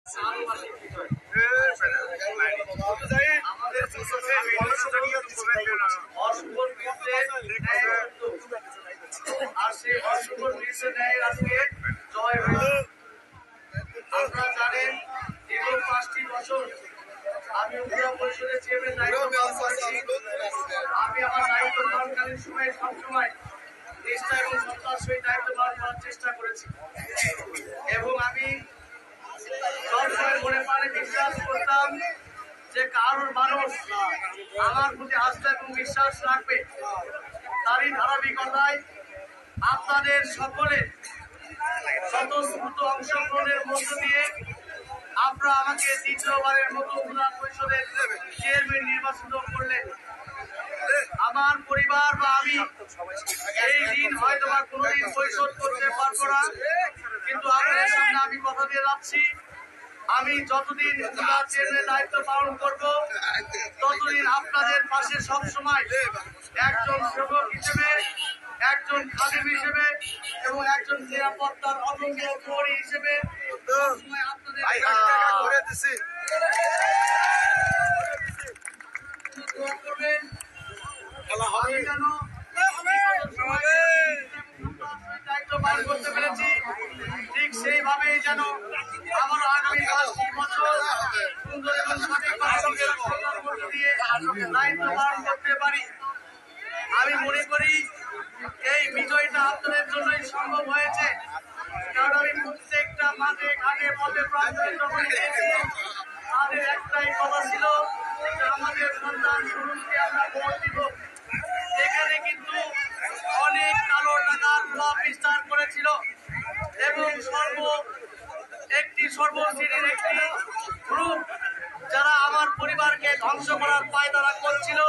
আপনারা জানেন দীর্ঘ 5টি বছর আমি উপজেলা পরিষদের চেয়ারম্যান দায়িত্ব পালন করেছি। আমি আমার দায়িত্ব পালনকালীন সময়ে সবসময় নিষ্ঠা এবং সততার সহিত দায়িত্ব পালন করার চেষ্টা করেছি এবং আমি সবসময় মনে প্রাণে বিশ্বাস করতাম যে কারোর মানুষ আমার প্রতি আস্থা এবং বিশ্বাস রাখবে। তারই ধারাবাহিকতায় আপনাদের সকলে স্বতঃস্ফূর্ত অংশগ্রহণের মধ্য দিয়ে আপনারা আমাকে দ্বিতীয়বারের মতো উপজেলা পরিষদের চেয়ারম্যান নির্বাচিত করলেন। আমার পরিবার বা আমি এই ঋণ হয়তো বা কোনোদিন পরিশোধ করতে পারবো না, কিন্তু আপনাদের সামনে আমি কথা দিয়ে যাচ্ছি, আমি যতদিন উপজেলা চেয়ারম্যানের দায়িত্ব পালন করব ততদিন আপনাদের পাশে সবসময় একজন সেবক হিসেবে, একজন খাদেম হিসেবে এবং একজন নিরাপত্তার অদম্য প্রহরী হিসেবে সবসময় আপনাদের করবেন। আমি যেন দায়িত্ব পালন করতে পেরেছি, ঠিক সেইভাবেই যেন আমার আগামী 5টি বছর সুন্দর এবং সঠিকভাবে মধ্য দিয়ে দায়িত্ব পালন করতে পারি। আমি মনে করি এই বিজয়টা আপনাদের জন্যই সম্ভব হয়েছে, কারণ আমি প্রত্যেকটা মাঠে ঘাটে পথে প্রান্তরে যখন গিয়েছি তাদের একটাই কথা ছিল যে আমাদের সন্তান তরুণকে আমরা ভোট দিব। এখানে কিন্তু অনেক কালো টাকার প্রভাব বিস্তার করেছিল এবং সর্বশ্রেণীর একটি গ্রুপ যারা আমার পরিবারকে ধ্বংস করার পায়তারা করছিল।